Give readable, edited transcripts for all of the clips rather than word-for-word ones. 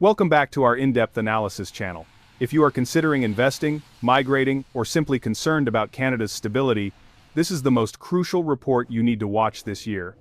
Welcome back to our in-depth analysis channel. If you are considering investing, migrating, or simply concerned about Canada's stability, this is the most crucial report you need to watch this year.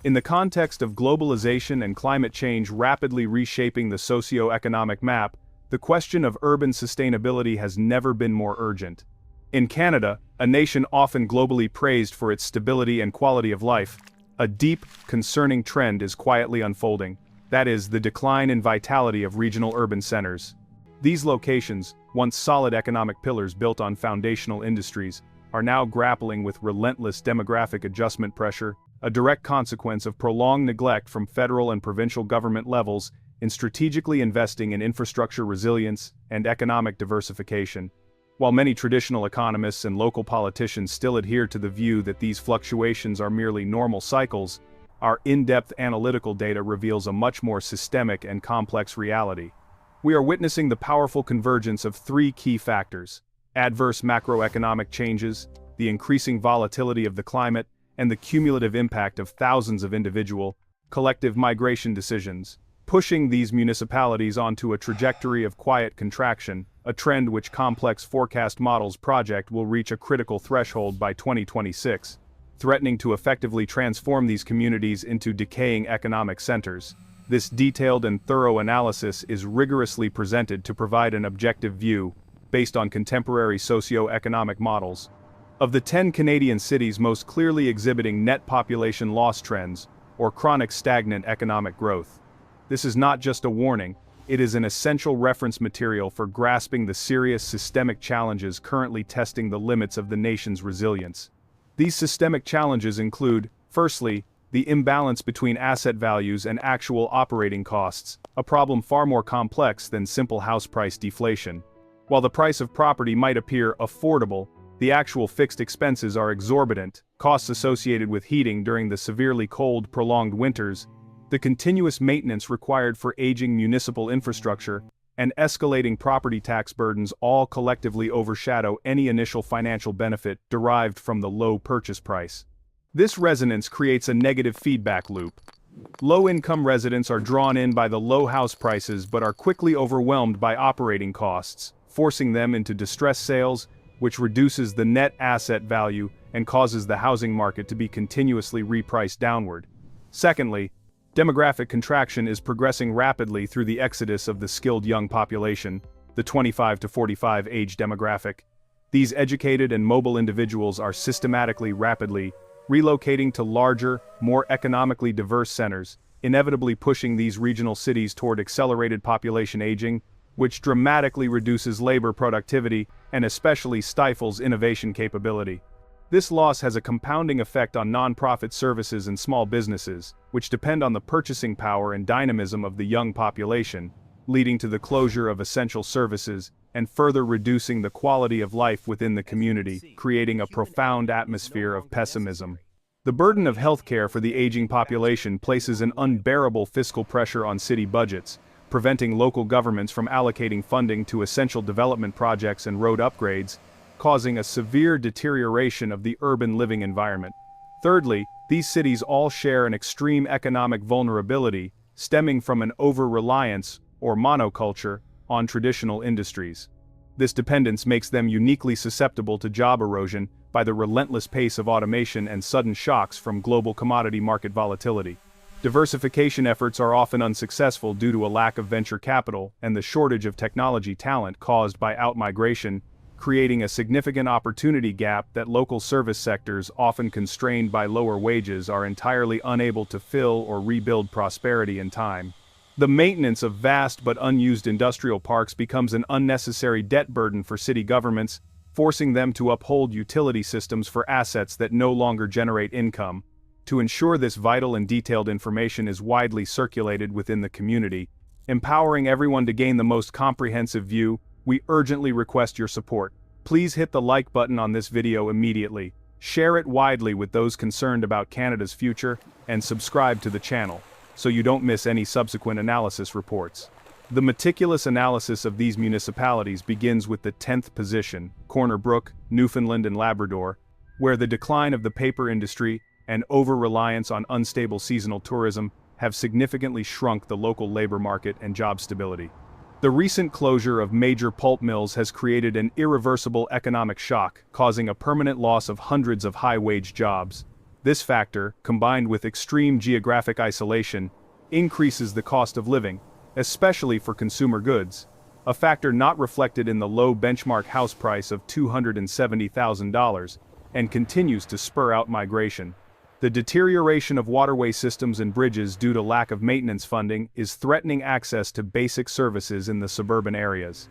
In the context of globalization and climate change rapidly reshaping the socio-economic map, the question of urban sustainability has never been more urgent. In Canada, a nation often globally praised for its stability and quality of life, a deep, concerning trend is quietly unfolding. That is, the decline in vitality of regional urban centers. These locations, once solid economic pillars built on foundational industries, are now grappling with relentless demographic adjustment pressure, a direct consequence of prolonged neglect from federal and provincial government levels in strategically investing in infrastructure resilience and economic diversification. While many traditional economists and local politicians still adhere to the view that these fluctuations are merely normal cycles, our in-depth analytical data reveals a much more systemic and complex reality. We are witnessing the powerful convergence of three key factors: adverse macroeconomic changes, the increasing volatility of the climate, and the cumulative impact of thousands of individual, collective migration decisions, pushing these municipalities onto a trajectory of quiet contraction, a trend which complex forecast models project will reach a critical threshold by 2026, threatening to effectively transform these communities into decaying economic centers. This detailed and thorough analysis is rigorously presented to provide an objective view, based on contemporary socio-economic models, of the 10 Canadian cities most clearly exhibiting net population loss trends, or chronic stagnant economic growth. This is not just a warning, it is an essential reference material for grasping the serious systemic challenges currently testing the limits of the nation's resilience. These systemic challenges include, firstly, the imbalance between asset values and actual operating costs, a problem far more complex than simple house price deflation. While the price of property might appear affordable, the actual fixed expenses are exorbitant: costs associated with heating during the severely cold, prolonged winters, the continuous maintenance required for aging municipal infrastructure, and escalating property tax burdens all collectively overshadow any initial financial benefit derived from the low purchase price. This resonance creates a negative feedback loop. Low-income residents are drawn in by the low house prices but are quickly overwhelmed by operating costs, forcing them into distressed sales, which reduces the net asset value and causes the housing market to be continuously repriced downward. Secondly, demographic contraction is progressing rapidly through the exodus of the skilled young population, the 25 to 45 age demographic. These educated and mobile individuals are systematically rapidly relocating to larger, more economically diverse centers, inevitably pushing these regional cities toward accelerated population aging, which dramatically reduces labor productivity and especially stifles innovation capability. This loss has a compounding effect on nonprofit services and small businesses, which depend on the purchasing power and dynamism of the young population, leading to the closure of essential services and further reducing the quality of life within the community, creating a profound atmosphere of pessimism. The burden of healthcare for the aging population places an unbearable fiscal pressure on city budgets, preventing local governments from allocating funding to essential development projects and road upgrades, causing a severe deterioration of the urban living environment. Thirdly, these cities all share an extreme economic vulnerability, stemming from an over-reliance, or monoculture, on traditional industries. This dependence makes them uniquely susceptible to job erosion by the relentless pace of automation and sudden shocks from global commodity market volatility. Diversification efforts are often unsuccessful due to a lack of venture capital and the shortage of technology talent caused by outmigration, creating a significant opportunity gap that local service sectors, often constrained by lower wages, are entirely unable to fill or rebuild prosperity in time. The maintenance of vast but unused industrial parks becomes an unnecessary debt burden for city governments, forcing them to uphold utility systems for assets that no longer generate income. To ensure this vital and detailed information is widely circulated within the community, empowering everyone to gain the most comprehensive view, we urgently request your support. Please hit the like button on this video immediately, share it widely with those concerned about Canada's future, and subscribe to the channel, so you don't miss any subsequent analysis reports. The meticulous analysis of these municipalities begins with the 10th position, Corner Brook, Newfoundland and Labrador, where the decline of the paper industry and over-reliance on unstable seasonal tourism have significantly shrunk the local labor market and job stability. The recent closure of major pulp mills has created an irreversible economic shock, causing a permanent loss of hundreds of high-wage jobs. This factor, combined with extreme geographic isolation, increases the cost of living, especially for consumer goods, a factor not reflected in the low benchmark house price of $270,000, and continues to spur out migration. The deterioration of waterway systems and bridges due to lack of maintenance funding is threatening access to basic services in the suburban areas.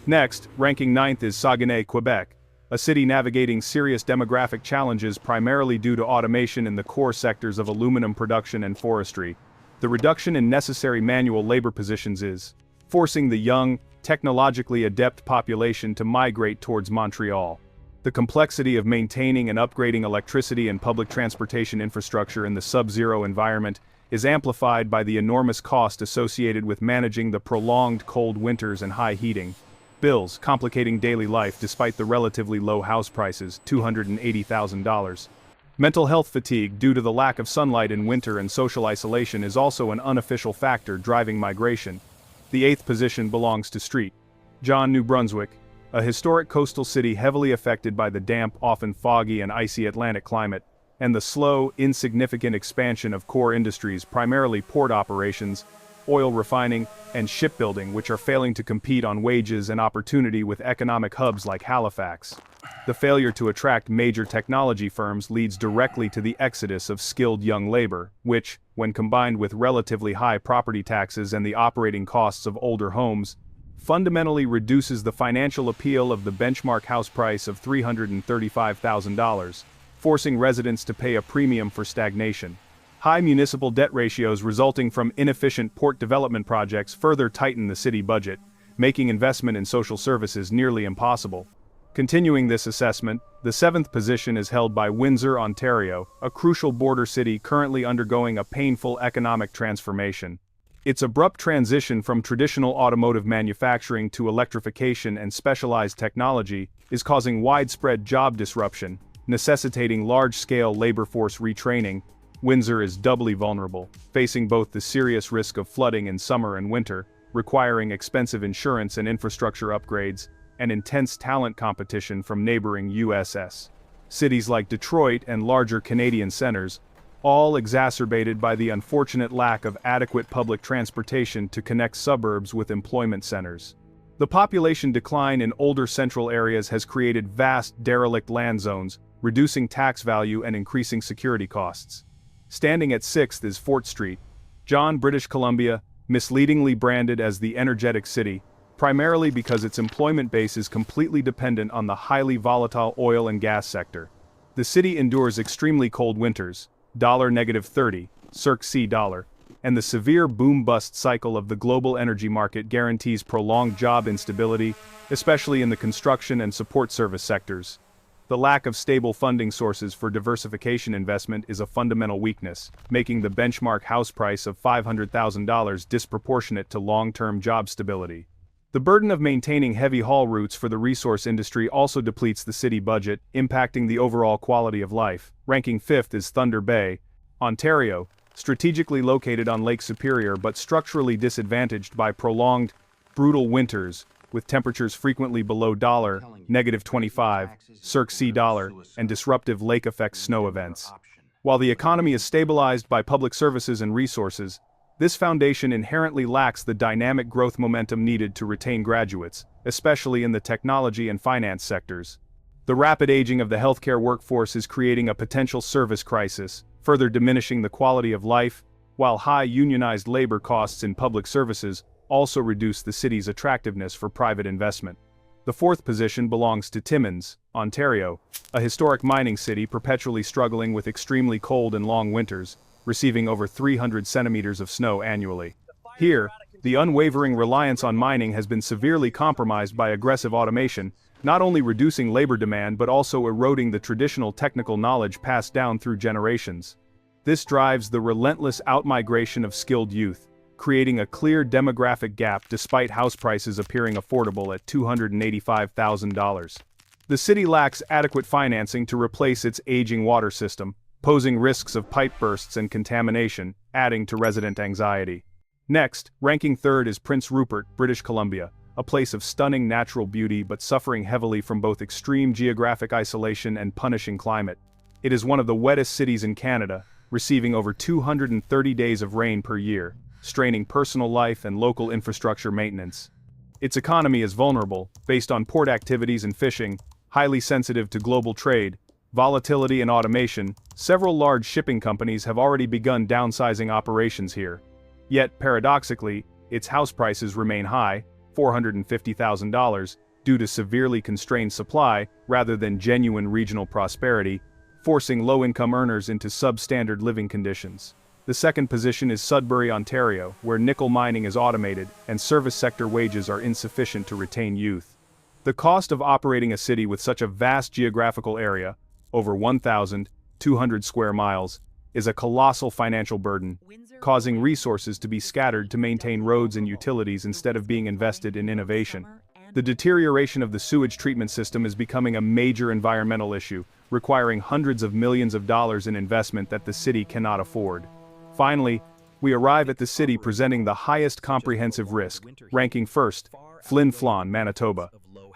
Next, ranking 9th is Saguenay, Quebec, a city navigating serious demographic challenges primarily due to automation in the core sectors of aluminum production and forestry. The reduction in necessary manual labor positions is forcing the young, technologically adept population to migrate towards Montreal. The complexity of maintaining and upgrading electricity and public transportation infrastructure in the sub-zero environment is amplified by the enormous cost associated with managing the prolonged cold winters and high heating bills, complicating daily life despite the relatively low house prices, $280,000. Mental health fatigue due to the lack of sunlight in winter and social isolation is also an unofficial factor driving migration. The 8th position belongs to St. John, New Brunswick, a historic coastal city heavily affected by the damp, often foggy and icy Atlantic climate, and the slow, insignificant expansion of core industries, primarily port operations, oil refining, and shipbuilding, which are failing to compete on wages and opportunity with economic hubs like Halifax. The failure to attract major technology firms leads directly to the exodus of skilled young labor, which, when combined with relatively high property taxes and the operating costs of older homes, fundamentally reduces the financial appeal of the benchmark house price of $335,000, forcing residents to pay a premium for stagnation. High municipal debt ratios resulting from inefficient port development projects further tighten the city budget, making investment in social services nearly impossible. Continuing this assessment, the 7th position is held by Windsor, Ontario, a crucial border city currently undergoing a painful economic transformation. Its abrupt transition from traditional automotive manufacturing to electrification and specialized technology is causing widespread job disruption, necessitating large-scale labor force retraining. Windsor is doubly vulnerable, facing both the serious risk of flooding in summer and winter, requiring expensive insurance and infrastructure upgrades, and intense talent competition from neighboring USS cities like Detroit and larger Canadian centers, all exacerbated by the unfortunate lack of adequate public transportation to connect suburbs with employment centers. The population decline in older central areas has created vast derelict land zones, reducing tax value and increasing security costs. Standing at 6th is Fort St. John, British Columbia, misleadingly branded as the energetic city, primarily because its employment base is completely dependent on the highly volatile oil and gas sector. The city endures extremely cold winters, $-30, circ $, and the severe boom-bust cycle of the global energy market guarantees prolonged job instability, especially in the construction and support service sectors. The lack of stable funding sources for diversification investment is a fundamental weakness, making the benchmark house price of $500,000 disproportionate to long-term job stability. The burden of maintaining heavy haul routes for the resource industry also depletes the city budget, impacting the overall quality of life. Ranking 5th is Thunder Bay, Ontario, strategically located on Lake Superior but structurally disadvantaged by prolonged, brutal winters, with temperatures frequently below -25, circ $, and disruptive lake-effect snow events. While the economy is stabilized by public services and resources, this foundation inherently lacks the dynamic growth momentum needed to retain graduates, especially in the technology and finance sectors. The rapid aging of the healthcare workforce is creating a potential service crisis, further diminishing the quality of life, while high unionized labor costs in public services also reduce the city's attractiveness for private investment. The 4th position belongs to Timmins, Ontario, a historic mining city perpetually struggling with extremely cold and long winters, receiving over 300 centimeters of snow annually. Here, the unwavering reliance on mining has been severely compromised by aggressive automation, not only reducing labor demand but also eroding the traditional technical knowledge passed down through generations. This drives the relentless outmigration of skilled youth, creating a clear demographic gap despite house prices appearing affordable at $285,000. The city lacks adequate financing to replace its aging water system, posing risks of pipe bursts and contamination, adding to resident anxiety. Next, ranking third is Prince Rupert, British Columbia, a place of stunning natural beauty but suffering heavily from both extreme geographic isolation and punishing climate. It is one of the wettest cities in Canada, receiving over 230 days of rain per year, straining personal life and local infrastructure maintenance. Its economy is vulnerable, based on port activities and fishing, highly sensitive to global trade, volatility and automation. Several large shipping companies have already begun downsizing operations here. Yet, paradoxically, its house prices remain high, $450,000, due to severely constrained supply rather than genuine regional prosperity, forcing low-income earners into substandard living conditions. The second position is Sudbury, Ontario, where nickel mining is automated and service sector wages are insufficient to retain youth. The cost of operating a city with such a vast geographical area, over 1,200 square miles, is a colossal financial burden, causing resources to be scattered to maintain roads and utilities instead of being invested in innovation. The deterioration of the sewage treatment system is becoming a major environmental issue, requiring hundreds of millions of dollars in investment that the city cannot afford. Finally, we arrive at the city presenting the highest comprehensive risk, ranking first, Flin Flon, Manitoba.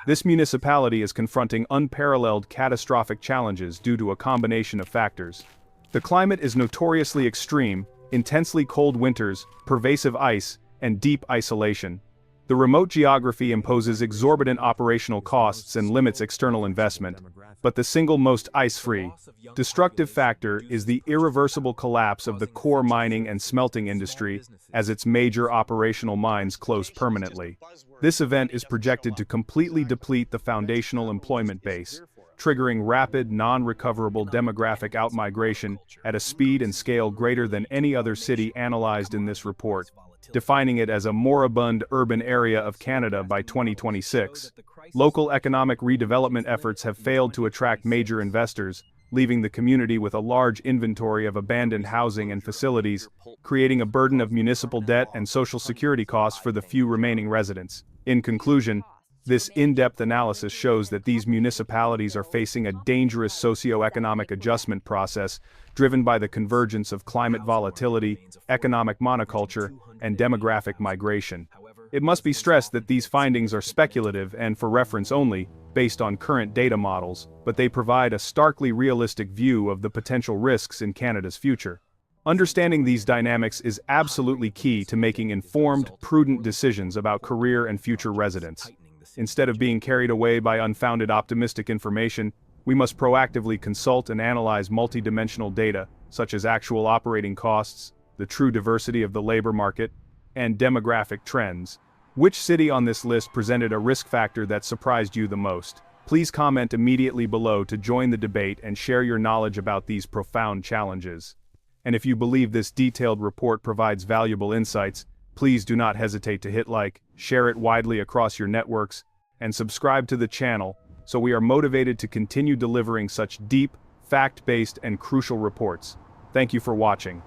This municipality is confronting unparalleled catastrophic challenges due to a combination of factors. The climate is notoriously extreme, intensely cold winters, pervasive ice, and deep isolation. The remote geography imposes exorbitant operational costs and limits external investment, but the single most ice-free, destructive factor is the irreversible collapse of the core mining and smelting industry as its major operational mines close permanently. This event is projected to completely deplete the foundational employment base, triggering rapid, non-recoverable demographic outmigration at a speed and scale greater than any other city analyzed in this report, defining it as a moribund urban area of Canada by 2026. Local economic redevelopment efforts have failed to attract major investors, leaving the community with a large inventory of abandoned housing and facilities, creating a burden of municipal debt and social security costs for the few remaining residents. In conclusion, this in-depth analysis shows that these municipalities are facing a dangerous socio-economic adjustment process driven by the convergence of climate volatility, economic monoculture, and demographic migration. It must be stressed that these findings are speculative and for reference only, based on current data models, but they provide a starkly realistic view of the potential risks in Canada's future. Understanding these dynamics is absolutely key to making informed, prudent decisions about career and future residence. Instead of being carried away by unfounded optimistic information, we must proactively consult and analyze multidimensional data, such as actual operating costs, the true diversity of the labor market, and demographic trends. Which city on this list presented a risk factor that surprised you the most? Please comment immediately below to join the debate and share your knowledge about these profound challenges. And if you believe this detailed report provides valuable insights, please do not hesitate to hit like, share it widely across your networks, and subscribe to the channel so we are motivated to continue delivering such deep, fact-based and crucial reports. Thank you for watching.